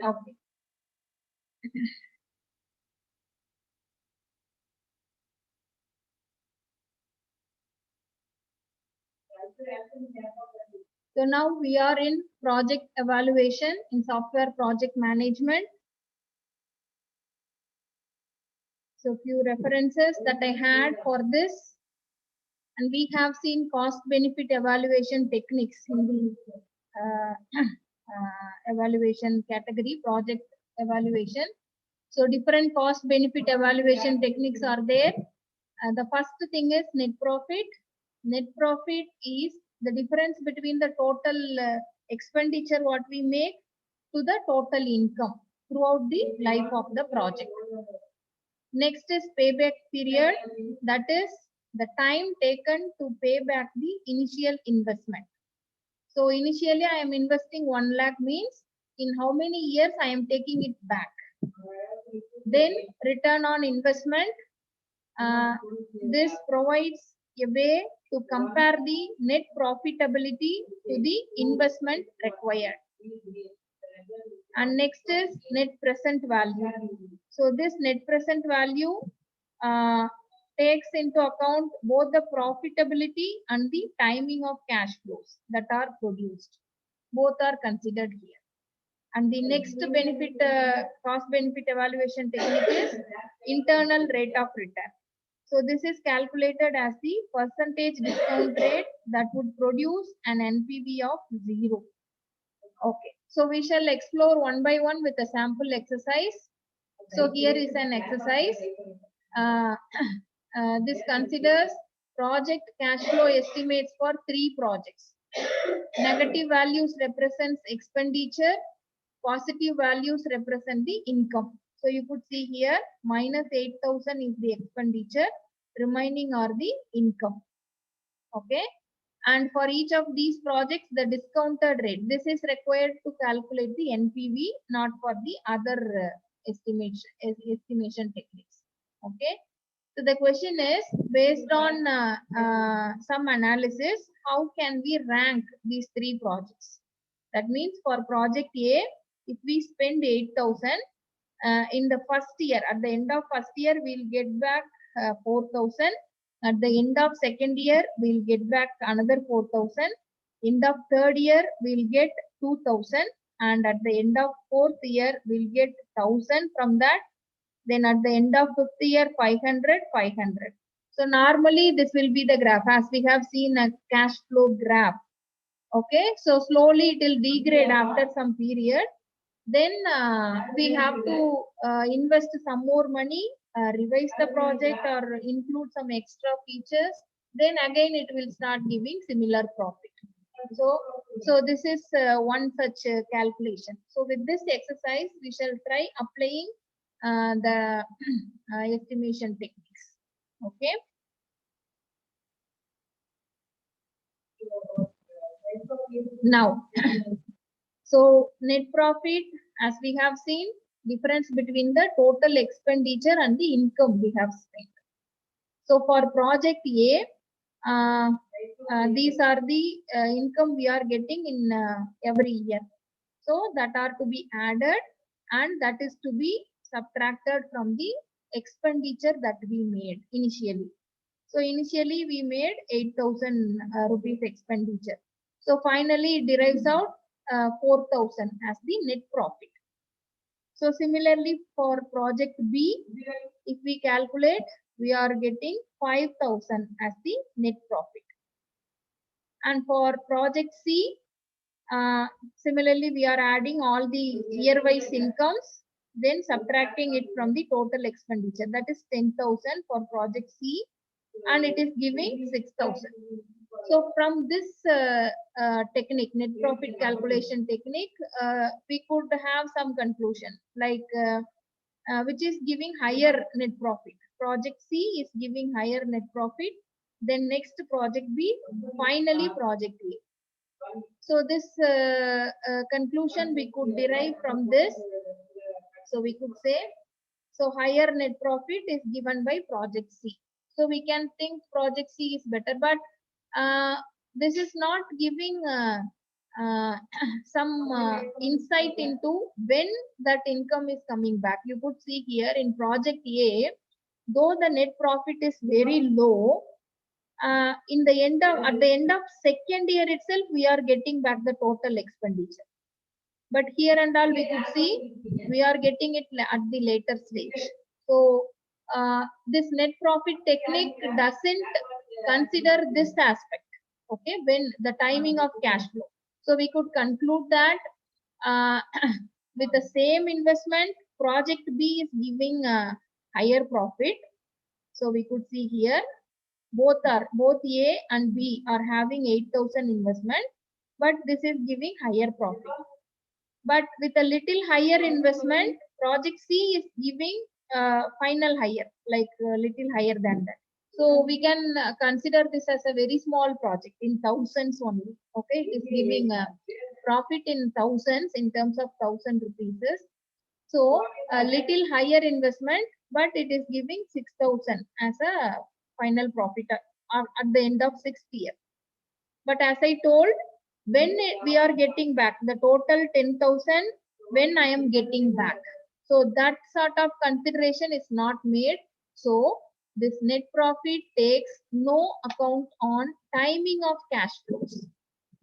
Okay. So now we are in project evaluation in software project management. So few references that I had for this, and we have seen cost benefit evaluation techniques in the evaluation category, project evaluation. So different cost benefit evaluation techniques are there. The first thing is net profit. Net profit is the difference between the total expenditure what we make to the total income throughout the life of the project. Next is payback period. That is the time taken to pay back the initial investment. So initially I am investing 1 lakh means in how many years I am taking it back. Then return on investment. This provides a way to compare the net profitability to the investment required. And next is net present value. So this net present value takes into account both the profitability and the timing of cash flows that are produced. Both are considered here. And the next benefit, cost benefit evaluation technique is internal rate of return. So this is calculated as the percentage discount rate that would produce an NPV of 0. Okay, so we shall explore one by one with a sample exercise. So here is an exercise. This considers project cash flow estimates for 3 projects. Negative values represents expenditure. Positive values represent the income. So you could see here minus 8,000 is the expenditure, remaining are the income. Okay. And for each of these projects, the discounted rate, this is required to calculate the NPV, not for the other estimation techniques. Okay. So the question is, based on some analysis, how can we rank these 3 projects? That means for project A, if we spend 8,000 in the first year, at the end of first year, we'll get back 4,000. At the end of second year, we'll get back another 4,000. End of third year, we'll get 2,000. And at the end of fourth year, we'll get 1,000 from that. Then at the end of fifth year, 500, 500. So normally this will be the graph as we have seen a cash flow graph. Okay, so slowly it will degrade after some period. Then we have to invest some more money, revise the project or include some extra features. Then again it will start giving similar profit. So this is one such calculation. So with this exercise, we shall try applying the estimation techniques. Okay. Now, so net profit, as we have seen, difference between the total expenditure and the income we have spent. So for project A, these are the income we are getting in every year. So that are to be added and that is to be subtracted from the expenditure that we made initially. So initially we made 8,000 rupees expenditure. So finally it derives out 4,000 as the net profit. So similarly for project B, if we calculate, we are getting 5,000 as the net profit. And for project C, similarly we are adding all the year-wise incomes, then subtracting it from the total expenditure. That is 10,000 for project C, and it is giving 6,000. So from this technique, net profit calculation technique, we could have some conclusion like which is giving higher net profit. Project C is giving higher net profit. Then next project B, finally project A. So this conclusion we could derive from this. So we could say, so higher net profit is given by project C. So we can think project C is better, but this is not giving uh, some insight into when that income is coming back. You could see here in project A, though the net profit is very low, in the end of at the end of second year itself, we are getting back the total expenditure. But here and all we could see we are getting it at the later stage. So this net profit technique doesn't consider this aspect. Okay, when the timing of cash flow. So we could conclude that uh, with the same investment, project B is giving a higher profit. So we could see here both A and B are having 8,000 investment, but this is giving higher profit. But with a little higher investment, project C is giving final higher, like little higher than that. So we can consider this as a very small project in thousands only. Okay, it is giving a profit in thousands in terms of 1,000 rupees. So a little higher investment, but it is giving 6,000 as a final profit at the end of 6th year. But as I told, when we are getting back the total 10,000, when I am getting back. So that sort of consideration is not made. So this net profit takes no account on timing of cash flows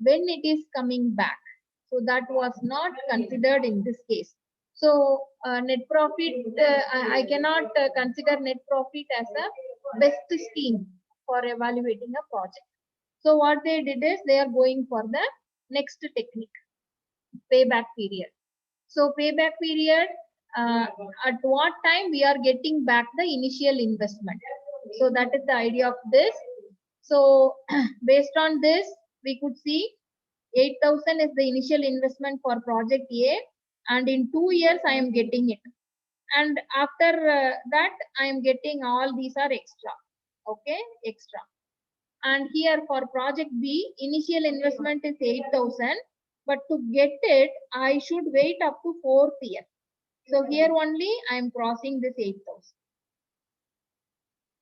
when it is coming back. So that was not considered in this case. So net profit, I cannot consider net profit as a best scheme for evaluating a project. So what they did is they are going for the next technique, payback period. So payback period, at what time we are getting back the initial investment. So that is the idea of this. So based on this, we could see 8,000 is the initial investment for project A, and in 2 years I am getting it. And after that, I am getting all these are extra. Okay, extra. And here for project B, initial investment is 8,000, but to get it, I should wait up to 4th year. So here only I am crossing this 8,000.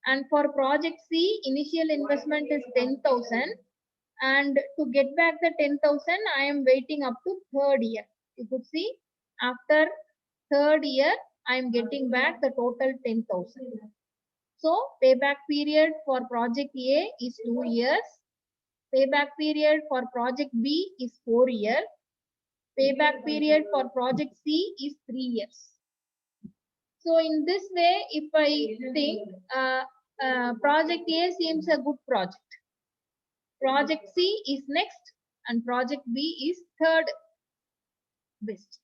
And for project C, initial investment is 10,000, and to get back the 10,000, I am waiting up to 3rd year. You could see after 3rd year, I am getting back the total 10,000. So payback period for project A is 2 years. Payback period for project B is 4 years. Payback period for project C is 3 years. So in this way, if I think project A seems a good project. Project C is next and project B is third best.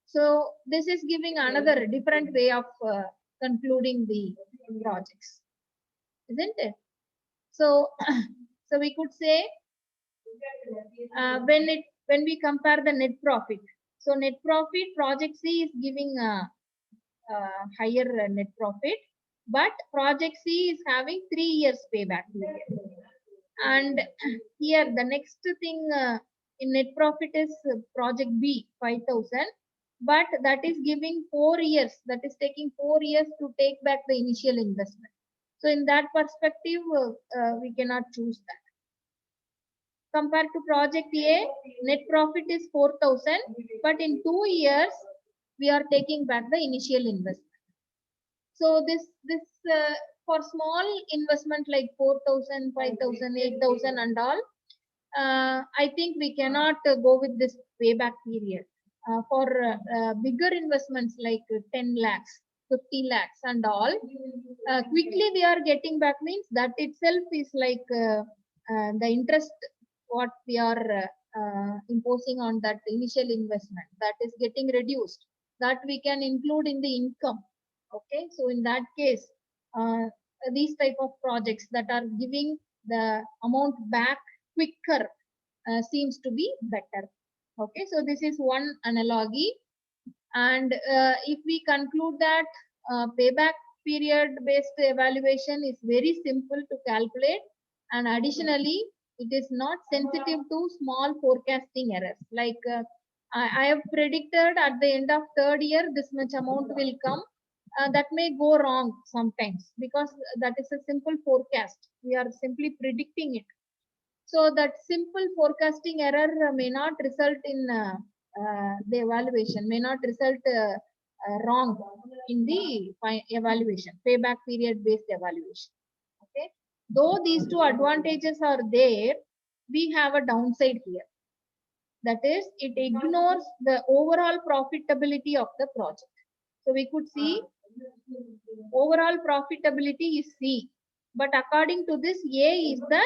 So this is giving another different way of concluding the projects, isn't it? So, so we could say when we compare the net profit. So net profit project C is giving a higher net profit, but project C is having 3 years payback period. And here the next thing in net profit is project B 5,000, but that is giving 4 years. That is taking 4 years to take back the initial investment. So in that perspective, we cannot choose that. Compared to project A, net profit is 4,000, but in 2 years we are taking back the initial investment. So this for small investment like 4,000, 5,000, 8,000 and all, I think we cannot go with this payback period. For bigger investments like 10 lakhs, 50 lakhs and all, quickly we are getting back means that itself is like the interest what we are imposing on that initial investment, that is getting reduced, that we can include in the income. Okay, so in that case, these type of projects that are giving the amount back quicker seems to be better. Okay, so this is one analogy. And if we conclude that payback period based evaluation is very simple to calculate, and additionally it is not sensitive to small forecasting errors, like I have predicted at the end of 3rd year this much amount will come. That may go wrong sometimes because that is a simple forecast. We are simply predicting it. So that simple forecasting error may not result in the evaluation, may not result wrong in the evaluation, payback period based evaluation. Okay. Though these two advantages are there, we have a downside here. That is, it ignores the overall profitability of the project. So we could see overall profitability is C, but according to this, A is the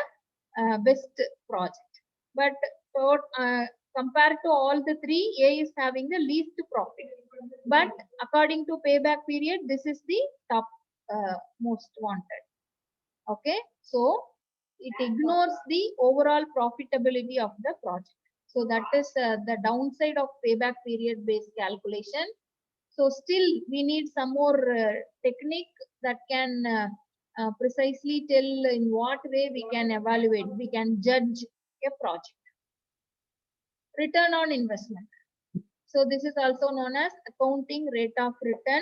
best project. But compared to all the three, A is having the least profit. But according to payback period, this is the top most wanted. Okay, so it ignores the overall profitability of the project. So that is the downside of payback period based calculation. So still we need some more technique that can precisely tell in what way we can evaluate, we can judge a project. Return on investment. So this is also known as accounting rate of return.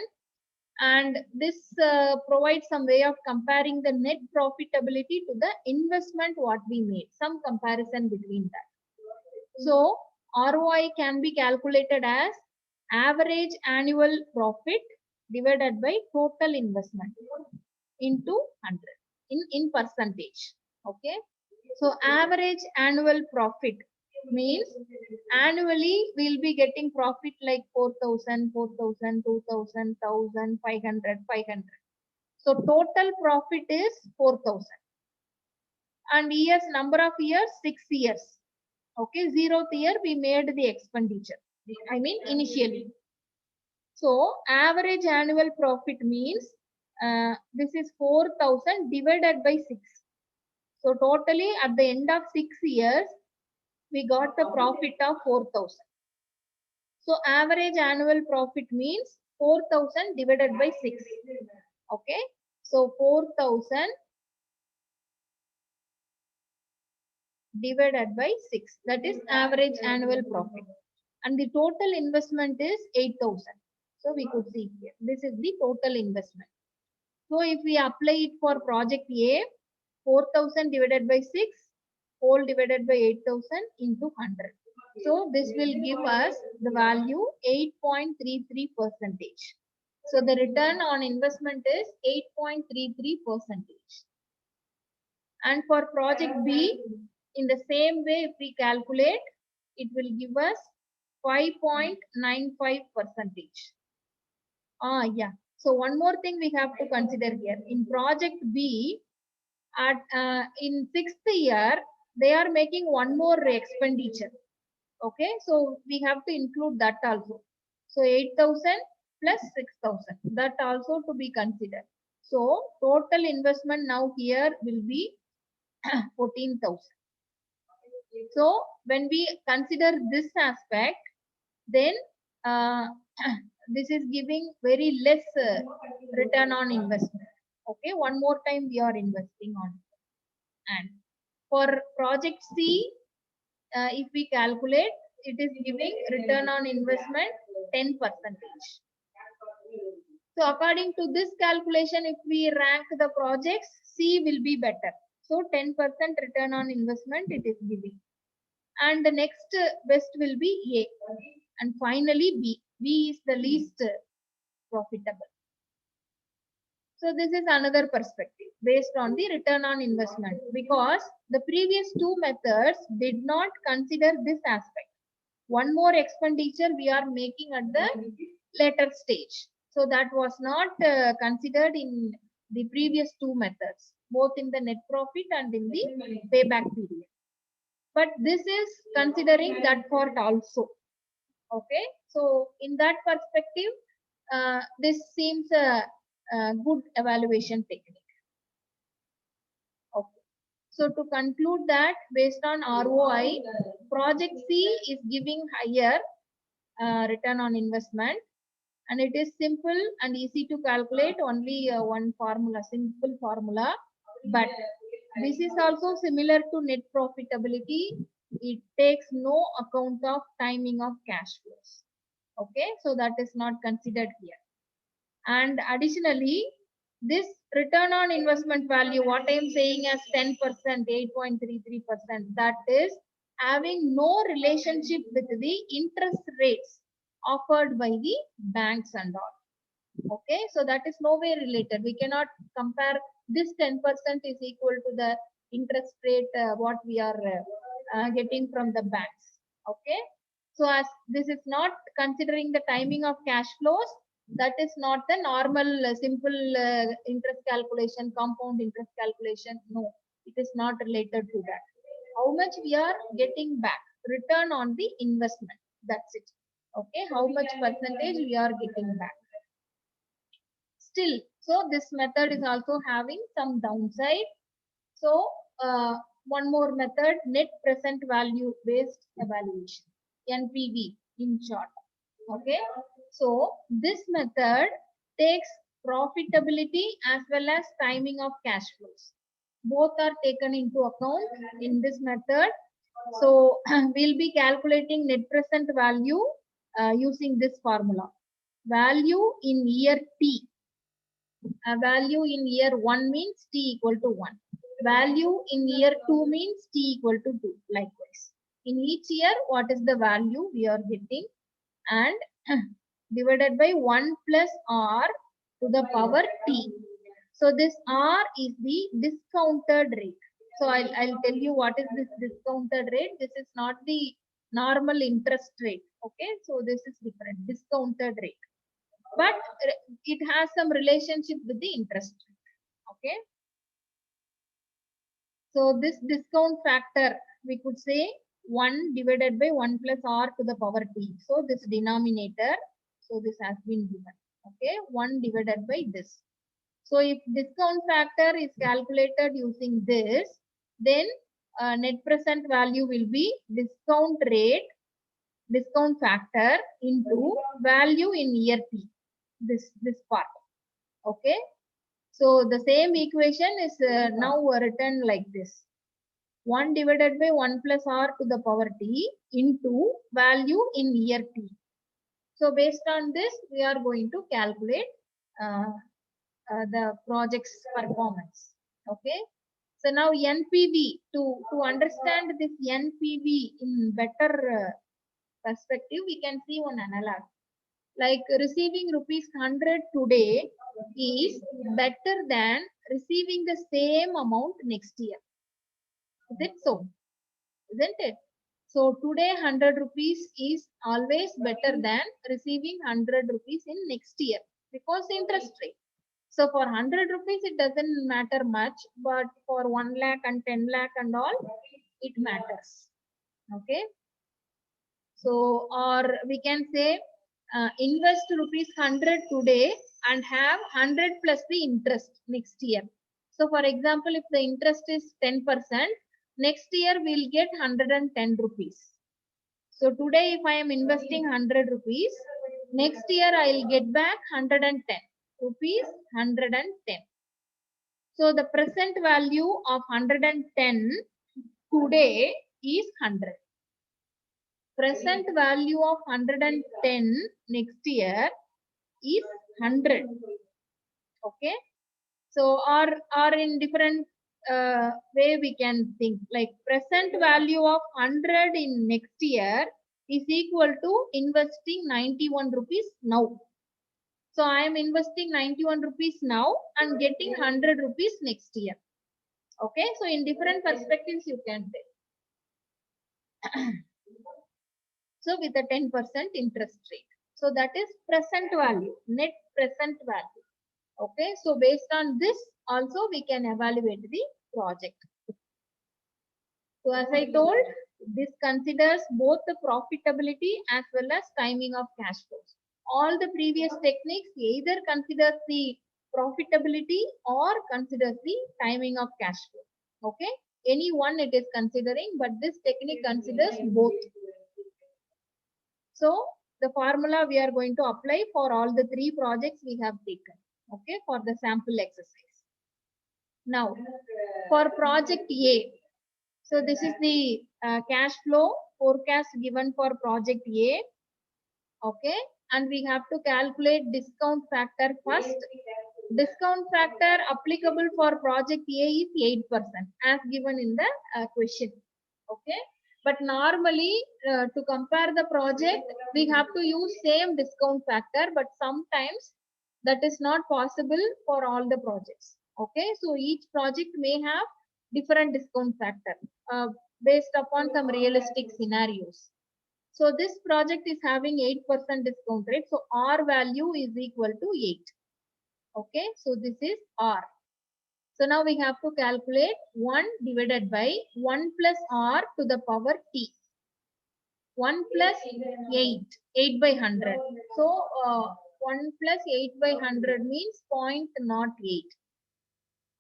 And this provides some way of comparing the net profitability to the investment what we made, some comparison between that. So ROI can be calculated as average annual profit divided by total investment into 100 in percentage. Okay. So average annual profit means annually we'll be getting profit like 4,000, 4,000, 2,000, 1,000, 500, 500. So total profit is 4,000. And years, number of years, 6 years. Okay, 0th year we made the expenditure. I mean initially. So average annual profit means this is 4,000 divided by 6. So totally at the end of 6 years, we got the profit of 4,000. So average annual profit means 4,000 divided by 6. Okay. So 4,000 divided by 6. That is average annual profit. And the total investment is 8,000. So we could see here. This is the total investment. So if we apply it for project A, 4,000 divided by 6, whole divided by 8,000 into 100. So this will give us the value 8.33 percentage. So the return on investment is 8.33 percentage. And for project B, in the same way, if we calculate, it will give us 5.95 percentage. Yeah. So one more thing we have to consider here. In project B, at in 6th year, they are making one more expenditure. Okay, so we have to include that also. So 8,000 plus 6,000, that also to be considered. So total investment now here will be 14,000. So when we consider this aspect, then this is giving very less return on investment. Okay, one more time we are investing on it. And for project C, if we calculate, it is giving return on investment 10%. So according to this calculation, if we rank the projects, C will be better. So 10% return on investment it is giving. And the next best will be A. And finally B. B is the least profitable. So this is another perspective based on the return on investment, because the previous two methods did not consider this aspect. One more expenditure we are making at the later stage. So that was not considered in the previous two methods, both in the net profit and in the payback period. But this is considering that part also. Okay. So in that perspective, this seems a good evaluation technique. Okay. So to conclude that, based on ROI, project C is giving higher return on investment, and it is simple and easy to calculate, only one formula, simple formula. But this is also similar to net profitability. It takes no account of timing of cash flows. Okay, so that is not considered here. And additionally, This return on investment value, what I am saying as 10%, 8.33%, that is having no relationship with the interest rates offered by the banks and all. Okay, so that is no way related. We cannot compare this 10% is equal to the interest rate what we are getting from the banks. Okay, so as this is not considering the timing of cash flows, that is not the normal simple interest calculation, compound interest calculation. No, it is not related to that. How much we are getting back, return on the investment, that's it. Okay, how much percentage we are getting back. Still, so this method is also having some downside. So one more method, net present value based evaluation, NPV in short. Okay, so this method takes profitability as well as timing of cash flows. Both are taken into account in this method. So we'll be calculating net present value using this formula. Value in year T. A value in year 1 means T equal to 1. Value in year 2 means T equal to 2. Likewise. In each year, what is the value we are getting? And divided by 1 plus R to the power T. So this R is the discounted rate. So I'll tell you what is this discounted rate. This is not the normal interest rate. Okay, so this is different, discounted rate. But it has some relationship with the interest rate. Okay. So this discount factor, we could say 1 divided by 1 plus R to the power T. So this denominator, so this has been given. Okay, 1 divided by this. So if discount factor is calculated using this, then net present value will be discount rate, discount factor into value in year T. This part. Okay. So the same equation is now written like this. 1 divided by 1 plus R to the power T into value in year T. So based on this, we are going to calculate the project's performance. Okay. So now NPV, to understand this NPV in better perspective, we can see one analog. Like receiving rupees 100 today is better than receiving the same amount next year. Is it so? Isn't it? So today 100 rupees is always better than receiving 100 rupees in next year because interest rate. So for 100 rupees, it doesn't matter much, but for 1 lakh and 10 lakh and all, it matters. Okay. So, or we can say invest rupees 100 today and have 100 plus the interest next year. So for example, if the interest is 10%, next year we'll get 110 rupees. So today if I am investing 100 rupees, next year I'll get back 110 rupees, 110. So the present value of 110 today is 100. Present value of 110 next year is 100. Okay. So or in different way we can think, like present value of 100 in next year is equal to investing 91 rupees now. So I am investing 91 rupees now and getting 100 rupees next year. Okay. So in different perspectives you can take. So with a 10% interest rate. So that is present value, net present value. Okay. So based on this also we can evaluate the project. So as I told, this considers both the profitability as well as timing of cash flows. All the previous techniques either considers the profitability or considers the timing of cash flow. Okay. Any one it is considering, but this technique considers both. So the formula we are going to apply for all the 3 projects we have taken, okay, for the sample exercise. Now for project A, so this is the cash flow forecast given for project A, okay, and we have to calculate discount factor first Discount factor applicable for project A is 8% as given in the question. Okay. But normally to compare the project, we have to use same discount factor, but sometimes that is not possible for all the projects. Okay. So each project may have different discount factor based upon some realistic scenarios. So this project is having 8% discount rate. So R value is equal to 8. Okay, so this is R. So now we have to calculate 1 divided by 1 plus R to the power T. 1 plus 8, 8 by 100. So 1 plus 8 by 100 means 0.08.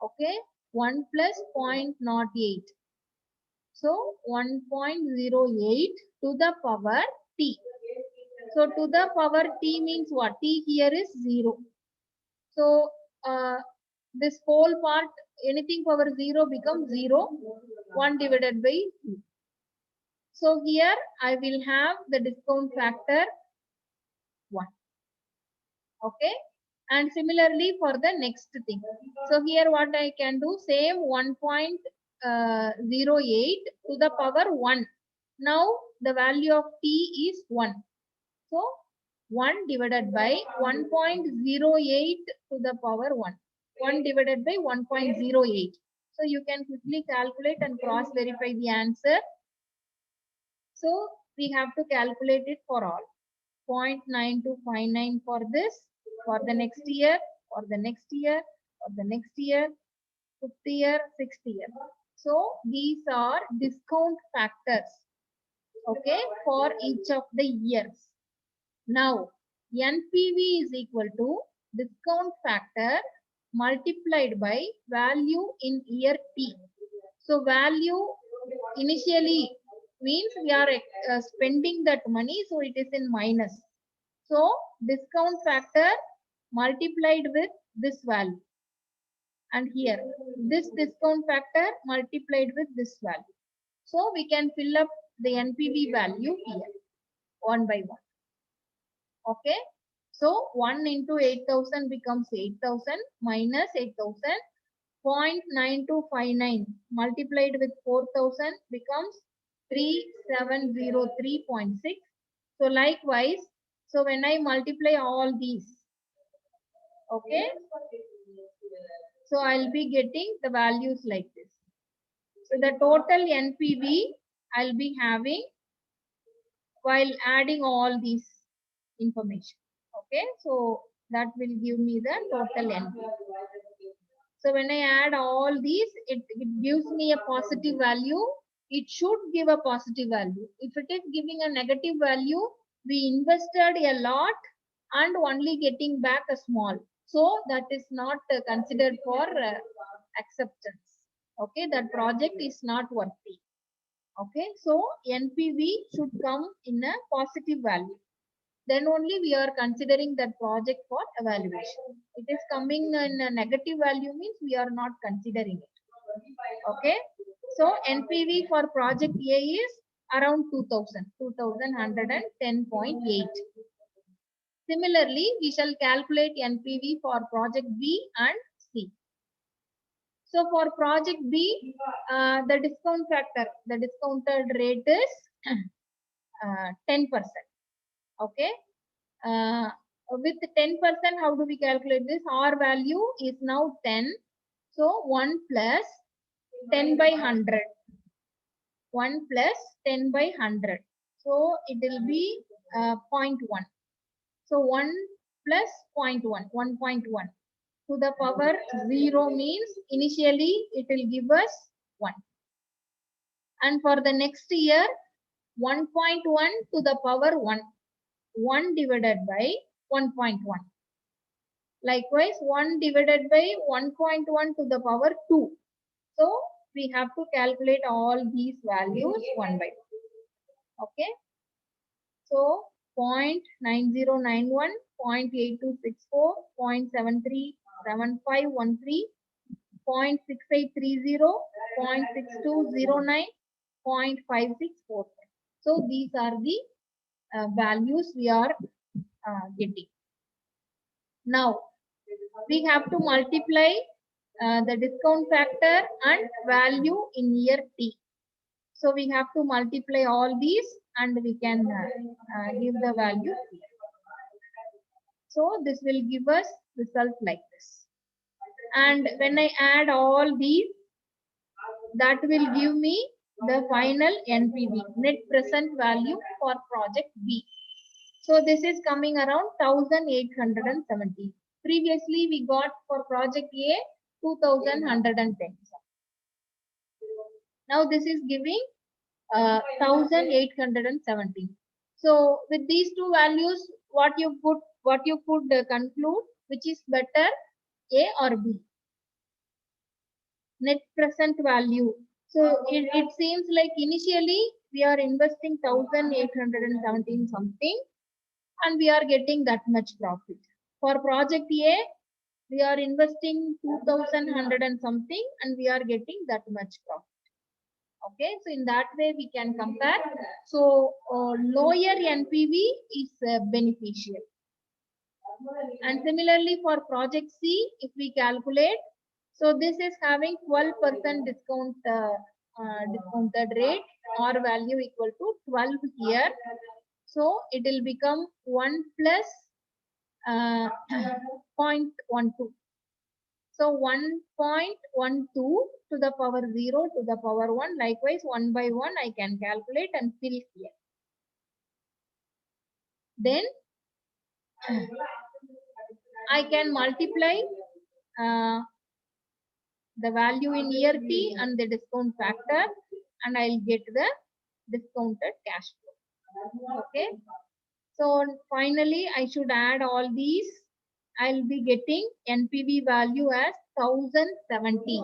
Okay, 1 plus 0.08. So 1.08 to the power T. So to the power T means what? T here is 0. So this whole part, anything power 0 becomes 0, 1 divided by 2. So here I will have the discount factor 1. Okay. And similarly for the next thing. So here what I can do, same 1.08 to the power 1. Now the value of T is 1. So 1 divided by 1.08 to the power 1. 1 divided by 1.08. So you can quickly calculate and cross verify the answer. So we have to calculate it for all. 0.9259 for this, for the next year, for the next year, for the next year, 5th year, 6th year. So these are discount factors, okay, for each of the years. Now, NPV is equal to discount factor multiplied by value in year T. So, value initially means we are spending that money, so it is in minus. So, discount factor multiplied with this value. And here, this discount factor multiplied with this value. So, we can fill up the NPV value here, one by one. Okay. So 1 into 8,000 becomes 8,000 minus 8,000. 0.9259 multiplied with 4,000 becomes 3703.6. So likewise, so when I multiply all these, okay, so I'll be getting the values like this. So the total NPV I'll be having while adding all these information. Okay, so that will give me the total NPV. So when I add all these, it gives me a positive value. It should give a positive value. If it is giving a negative value, we invested a lot and only getting back a small. So that is not considered for acceptance. Okay, that project is not worthy. Okay, so NPV should come in a positive value. Then only we are considering that project for evaluation. It is coming in a negative value means we are not considering it. Okay. So NPV for project A is around 2000, 2110.8. Similarly, we shall calculate NPV for project B and C. So for project B, the discount factor, the discounted rate is 10%. Okay. With 10%, how do we calculate this? R value is now 10. So 1 plus 10 by 100. 1 plus 10 by 100. So it will be 0.1. So 1 plus 0.1, 1.1 to the power 0 means initially it will give us 1. And for the next year, 1.1 to the power 1. 1 divided by 1.1. Likewise, 1 divided by 1.1 to the power 2. So, we have to calculate all these values one by one. Okay. So, 0.9091, 0.8264, 0.737513, 0.6830, 0.6209, 0.5645. So, these are the values we are getting. Now, we have to multiply the discount factor and value in year T. So we have to multiply all these and we can give the value here. So this will give us result like this. And when I add all these, that will give me the final NPV, net present value for project B. So this is coming around 1870. Previously we got for project A 2110. Now this is giving 1870. So with these two values, what you could conclude, which is better, A or B? Net present value. So it seems like initially we are investing 1817 something and we are getting that much profit. For project A, we are investing 2100 and something and we are getting that much profit. Okay, so in that way we can compare. So lower NPV is beneficial. And similarly for project C, if we calculate, so this is having 12% discounted rate or value equal to 12 here. So it will become 1 plus 0.12. So 1.12 to the power 0 to the power 1. Likewise, 1 by 1 I can calculate and fill here. Then I can multiply the value in year T and the discount factor and I'll get the discounted cash flow. Okay. So finally I should add all these. I'll be getting NPV value as 1070.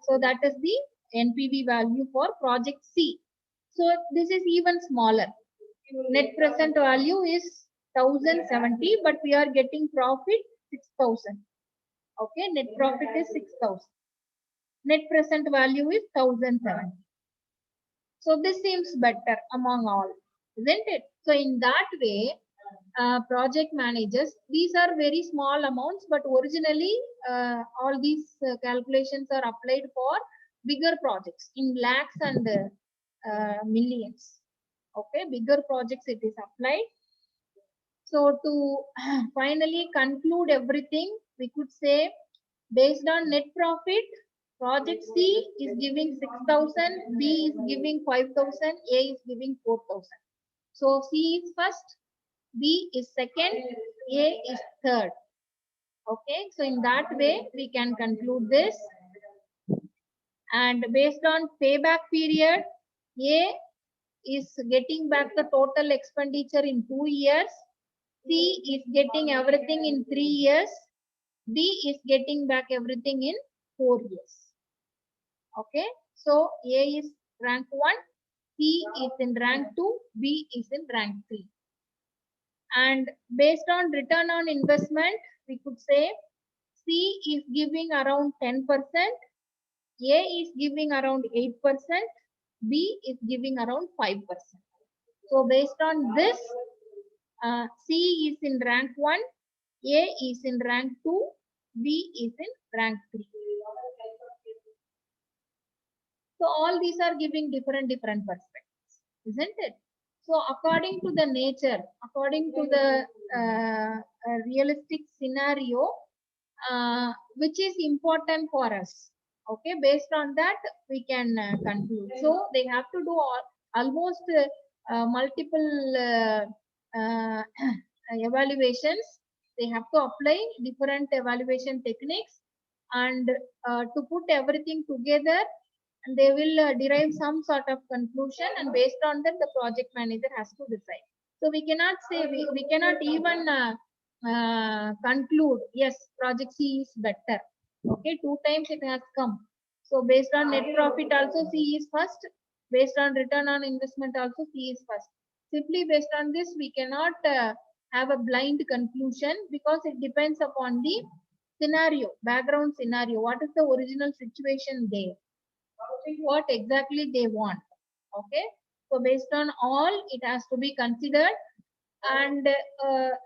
So that is the NPV value for project C. So this is even smaller. Net present value is 1070, but we are getting profit 6000. Okay, net profit is 6000. Net present value is 1070. So this seems better among all, isn't it? So in that way, project managers, these are very small amounts, but originally all these calculations are applied for bigger projects in lakhs and millions. Okay, bigger projects it is applied. So to finally conclude everything, we could say based on net profit, project C is giving 6000, B is giving 5000, A is giving 4000. So C is first, B is second, A is third. Okay, so in that way we can conclude this. And based on payback period, A is getting back the total expenditure in 2 years. C is getting everything in 3 years. B is getting back everything in 4 years. Okay, so A is rank 1, C is in rank 2, B is in rank 3. And based on return on investment, we could say C is giving around 10%, A is giving around 8%, B is giving around 5%. So based on this, C is in rank 1, A is in rank 2, B is in rank 3. So all these are giving different perspectives, isn't it? So according to the nature, according to the realistic scenario, which is important for us, okay, based on that we can conclude. So they have to do almost multiple evaluations. They have to apply different evaluation techniques and to put everything together, and they will derive some sort of conclusion, and based on that the project manager has to decide. So we cannot say, we cannot even conclude, yes, project C is better. Okay, 2 times it has come. So based on net profit also C is first, based on return on investment also C is first. Simply based on this we cannot have a blind conclusion, because it depends upon the scenario, background scenario, what is the original situation there, what exactly they want. Okay, so based on all it has to be considered. And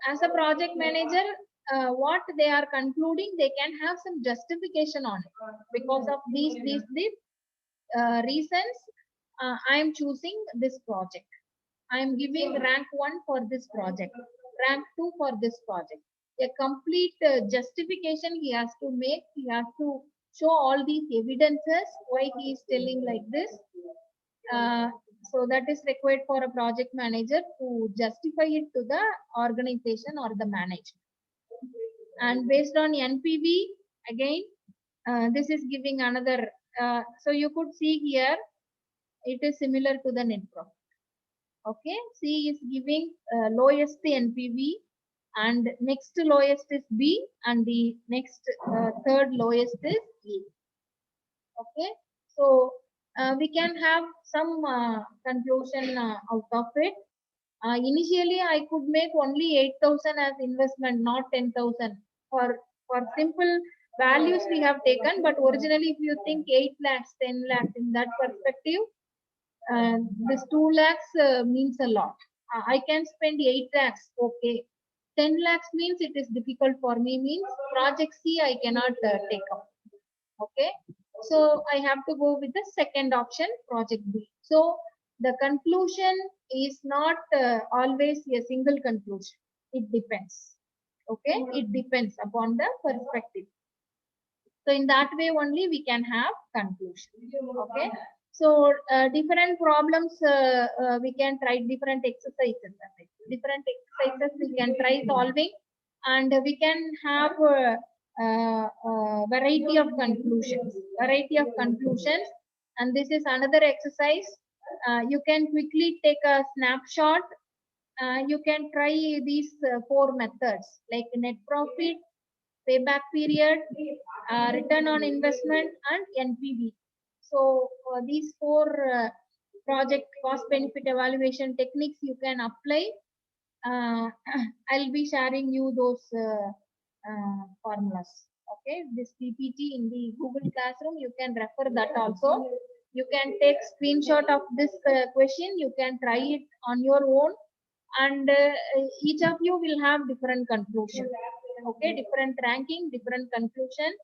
as a project manager, what they are concluding, they can have some justification on it. Because of these reasons, I am choosing this project. I am giving rank 1 for this project, rank 2 for this project. A complete justification he has to make. He has to show all these evidences why he is telling like this. So that is required for a project manager to justify it to the organization or the management. And based on NPV, again, this is giving another. So you could see here, it is similar to the net profit. Okay, C is giving lowest NPV, and next lowest is B, and the next third lowest is E. Okay, so we can have some conclusion out of it. Initially, I could make only 8,000 as investment, not 10,000. For simple values we have taken, but originally if you think 8 lakhs, 10 lakhs in that perspective, this 2 lakhs means a lot. I can spend 8 lakhs, okay. 10 lakhs means it is difficult for me, means project C I cannot take up. Okay, so I have to go with the second option, project B. So the conclusion is not always a single conclusion. It depends. Okay, it depends upon the perspective. So in that way only we can have conclusion. Okay, so different problems we can try different exercises. Different exercises we can try solving, and we can have variety of conclusions. Variety of conclusions, and this is another exercise. You can quickly take a snapshot. You can try these 4 methods like net profit, payback period, return on investment, and NPV. So these 4 project cost benefit evaluation techniques you can apply. I'll be sharing you those formulas. Okay, this PPT in the Google Classroom, you can refer that also. You can take screenshot of this question. You can try it on your own, and each of you will have different conclusion. Okay, different ranking, different conclusion.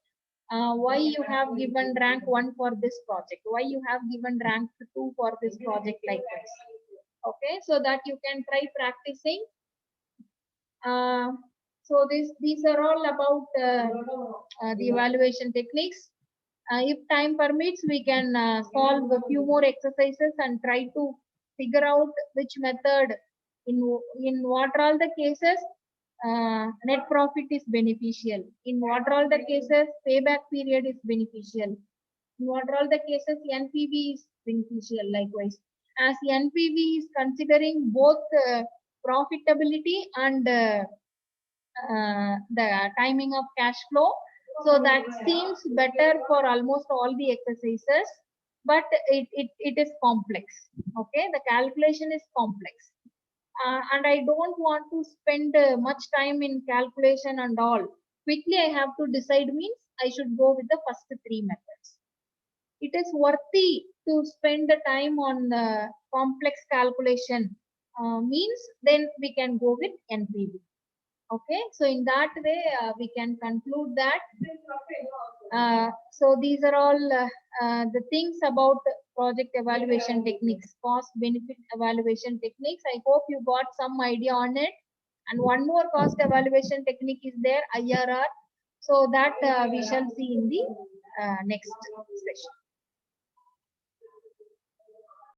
Why you have given rank 1 for this project, why you have given rank 2 for this project, like this. Okay, so that you can try practicing. So these are all about the evaluation techniques. If time permits, we can solve a few more exercises and try to figure out which method, in what are all the cases net profit is beneficial, in what are all the cases payback period is beneficial, in what are all the cases NPV is beneficial. Likewise, as NPV is considering both profitability and the timing of cash flow, so that seems better for almost all the exercises, but it is complex. Okay, the calculation is complex, and I don't want to spend much time in calculation and all. Quickly I have to decide, means I should go with the first 3 methods. It is worthy to spend the time on complex calculation, means then we can go with NPV. Okay, so in that way we can conclude that. So these are all the things about project evaluation techniques, cost benefit evaluation techniques. I hope you got some idea on it. And one more cost evaluation technique is there, IRR. So that we shall see in the next session.